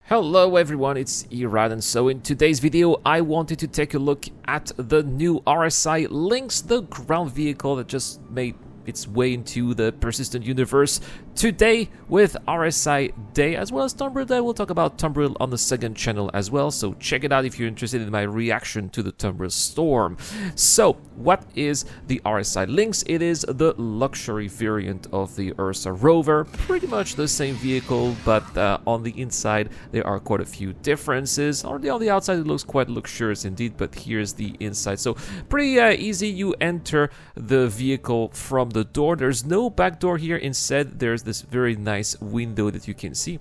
Hello everyone, it's Erad, and so in today's video I wanted to take a look at the new RSI Lynx, the ground vehicle that just made its way into the persistent universe today with RSI Day, as well as Tumbril Day. We'll talk about Tumbril on the second channel as well, so check it out if you're interested in my reaction to the Tumbril storm. So, what is the RSI Lynx? It is the luxury variant of the Ursa Rover, pretty much the same vehicle, but on the inside there are quite a few differences. On the outside it looks quite luxurious indeed, but here's the inside. So pretty easy. You enter the vehicle from the door. There's no back door here. Instead, there's this very nice window that you can see.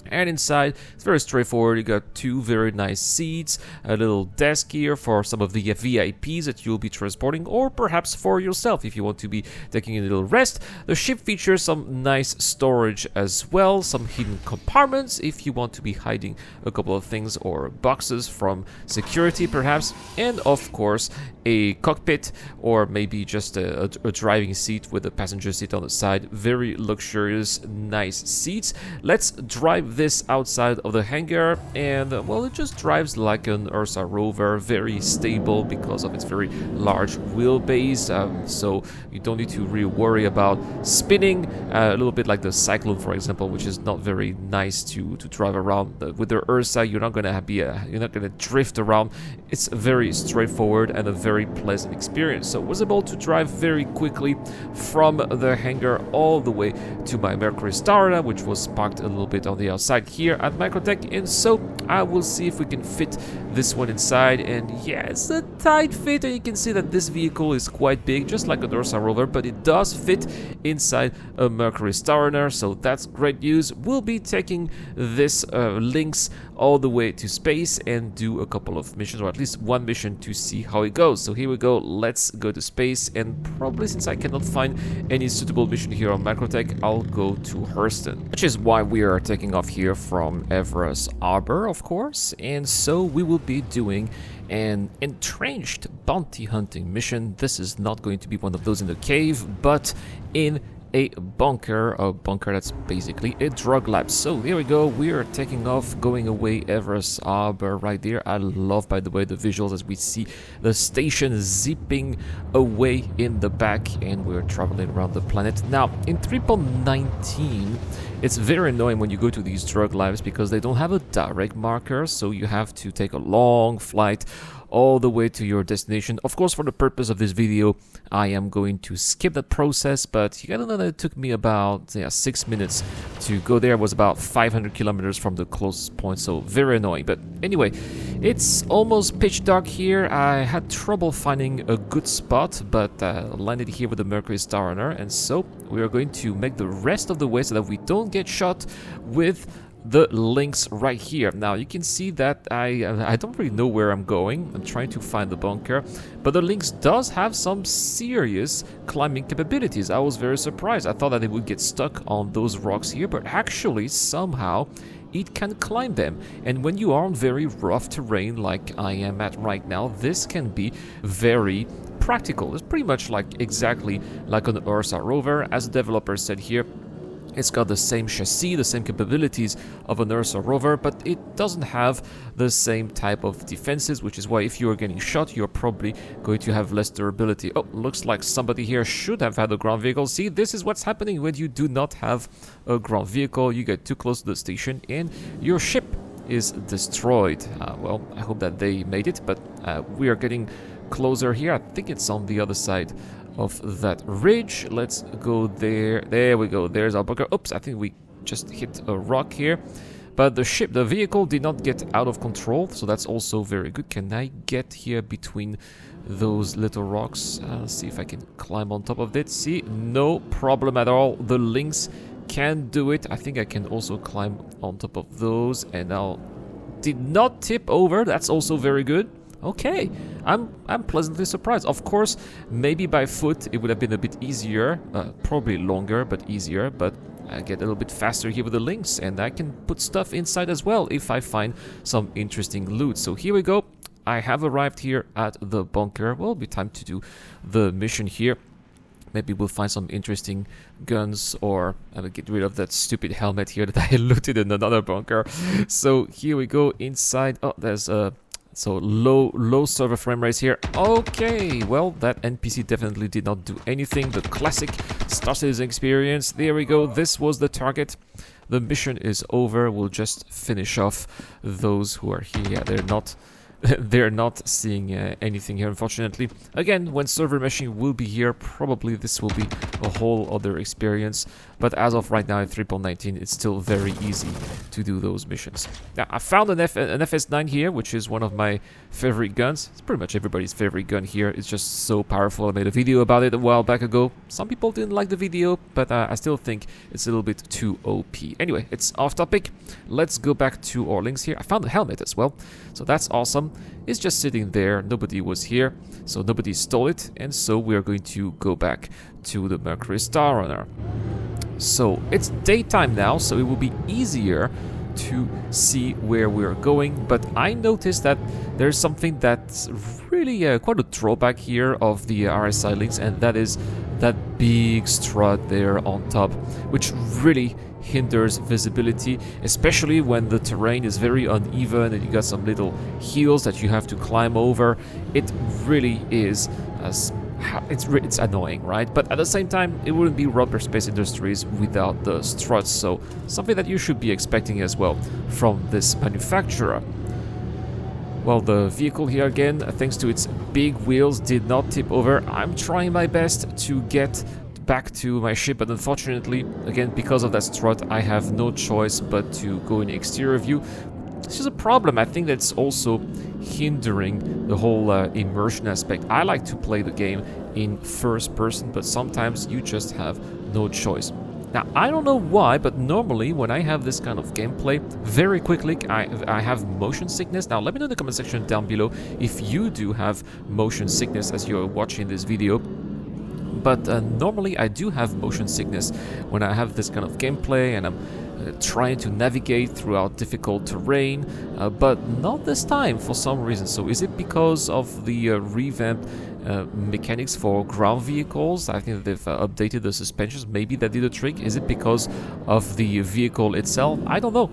And inside, it's very straightforward. You got two very nice seats, a little desk here for some of the VIPs that you'll be transporting, or perhaps for yourself if you want to be taking a little rest. The ship features some nice storage as well, some hidden compartments if you want to be hiding a couple of things or boxes from security perhaps, and of course a cockpit or maybe just a driving seat with a passenger seat on the side. Very luxurious, nice seats. Let's drive this outside of the hangar, and well, it just drives like an Ursa Rover, very stable because of its very large wheelbase, so you don't need to really worry about spinning, a little bit like the Cyclone, for example, which is not very nice to drive around. With the Ursa, you're not gonna drift around. It's very straightforward and a very pleasant experience. So I was able to drive very quickly from the hangar all the way to my Mercury Starter, which was parked a little bit on the outside here at Microtech, and so I will see if we can fit this one inside. And yeah, it's a tight fit, and you can see that this vehicle is quite big, just like an Ursa Rover, but it does fit inside a Mercury Starter, so that's great news. We'll be taking this Lynx all the way to space and do a couple of missions, or at least one mission, to see how it goes. So here we go, let's go to space, and probably since I cannot find any suitable mission here on Microtech, I'll go to Hurston, which is why we are taking off here from Everest Arbor, of course. And so we will be doing an entrenched bounty hunting mission. This is not going to be one of those in the cave, but in a bunker that's basically a drug lab. So here we go, we are taking off, going away Everest Arbor right there. I love, by the way, the visuals as we see the station zipping away in the back, and we're traveling around the planet. Now in 3.19 it's very annoying when you go to these drug labs because they don't have a direct marker, so you have to take a long flight all the way to your destination. Of course, for the purpose of this video, I am going to skip that process, but you gotta know that it took me about 6 minutes to go there. It was about 500 kilometers from the closest point, so very annoying. But anyway, it's almost pitch dark here. I had trouble finding a good spot, but landed here with the Mercury Starter, and so we are going to make the rest of the way so that we don't get shot with the Lynx right here. Now you can see that I don't really know where I'm going. I'm trying to find the bunker, but the Lynx does have some serious climbing capabilities. I was very surprised. I thought that it would get stuck on those rocks here, but actually somehow it can climb them. And when you are on very rough terrain like I am at right now, this can be very practical. It's pretty much exactly like an Ursa Rover. As the developer said here, it's got the same chassis, the same capabilities of an Ursa Rover, but it doesn't have the same type of defenses, which is why if you are getting shot, you're probably going to have less durability. Oh, looks like somebody here should have had a ground vehicle. See, this is what's happening when you do not have a ground vehicle. You get too close to the station and your ship is destroyed. Well, I hope that they made it, but we are getting closer here. I think it's on the other side of that ridge. Let's go there. There we go. There's our bunker. Oops, I think we just hit a rock here. But the vehicle did not get out of control, so that's also very good. Can I get here between those little rocks? Let's see if I can climb on top of it. See, no problem at all. The Lynx can do it. I think I can also climb on top of those, and now did not tip over. That's also very good. Okay, I'm pleasantly surprised. Of course, maybe by foot it would have been a bit easier, probably longer but easier, but I get a little bit faster here with the Lynx, and I can put stuff inside as well if I find some interesting loot. So here we go. I have arrived here at the bunker. Well, it'll be time to do the mission here. Maybe we'll find some interesting guns, or I will get rid of that stupid helmet here that I looted in another bunker. So here we go inside. Oh, there's a so low server frame rates here. Okay, well, that NPC definitely did not do anything. The classic Star Citizen experience. There we go. This was the target. The mission is over. We'll just finish off those who are here. Yeah, they're not they're not seeing anything here, unfortunately. Again, when server meshing will be here, probably this will be a whole other experience. But as of right now, at 3.19, it's still very easy to do those missions. Now, I found an FS9 here, which is one of my favorite guns. It's pretty much everybody's favorite gun here. It's just so powerful. I made a video about it a while back ago. Some people didn't like the video, but I still think it's a little bit too OP. Anyway, it's off topic. Let's go back to our links here. I found a helmet as well, so that's awesome. It's just sitting there. Nobody was here, so nobody stole it, and so we are going to go back to the Mercury Star Runner. So it's daytime now, so it will be easier to see where we're going, but I noticed that there's something that's really quite a drawback here of the RSI Lynx, and that is that big strut there on top, which really hinders visibility, especially when the terrain is very uneven and you got some little hills that you have to climb over. It really is it's annoying, right? But at the same time, it wouldn't be Rubber Space Industries without the struts, so something that you should be expecting as well from this manufacturer. Well, the vehicle here again, thanks to its big wheels, did not tip over. I'm trying my best to get back to my ship, but unfortunately, again, because of that strut, I have no choice but to go in exterior view. This is a problem. I think that's also hindering the whole immersion aspect. I like to play the game in first person, but sometimes you just have no choice. Now, I don't know why, but normally when I have this kind of gameplay, very quickly I have motion sickness. Now, let me know in the comment section down below if you do have motion sickness as you're watching this video. But normally I do have motion sickness when I have this kind of gameplay and I'm trying to navigate throughout difficult terrain, but not this time for some reason. So is it because of the revamped mechanics for ground vehicles? I think they've updated the suspensions. Maybe that did a trick. Is it because of the vehicle itself? I don't know.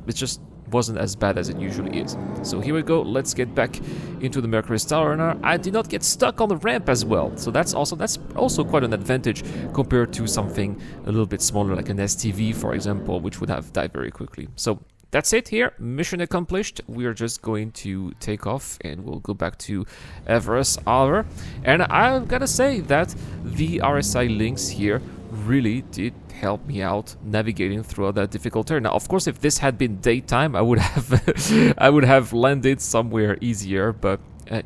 It just wasn't as bad as it usually is. So here we go. Let's get back into the Mercury Star Runner. I did not get stuck on the ramp as well, so that's also quite an advantage compared to something a little bit smaller like an STV, for example, which would have died very quickly. So that's it here. Mission accomplished. We are just going to take off and we'll go back to Ursa Rover. And I'm gonna say that the RSI Lynx here really did help me out navigating throughout that difficult terrain. Now, of course, if this had been daytime, I would have I would have landed somewhere easier, but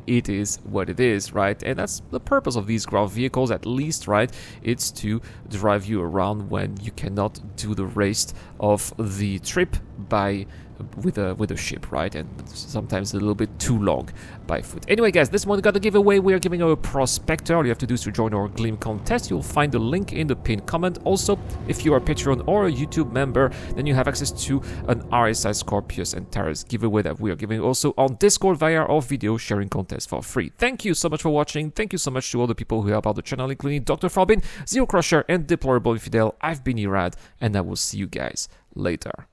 it is what it is, right? And that's the purpose of these ground vehicles, at least, right? It's to drive you around when you cannot do the rest of the trip with a ship, right? And sometimes a little bit too long by foot. Anyway, guys, this one got a giveaway. We are giving away a Prospector. All you have to do is to join our Gleam contest. You'll find the link in the pinned comment. Also, if you are a Patreon or a YouTube member, then you have access to an RSI Scorpius and Taurus giveaway that we are giving also on Discord via our video sharing contest for free. Thank you so much for watching. Thank you so much to all the people who help out the channel, including Dr. Farbin, Zero Crusher, and Deplorable Infidel. I've been Erad, and I will see you guys later.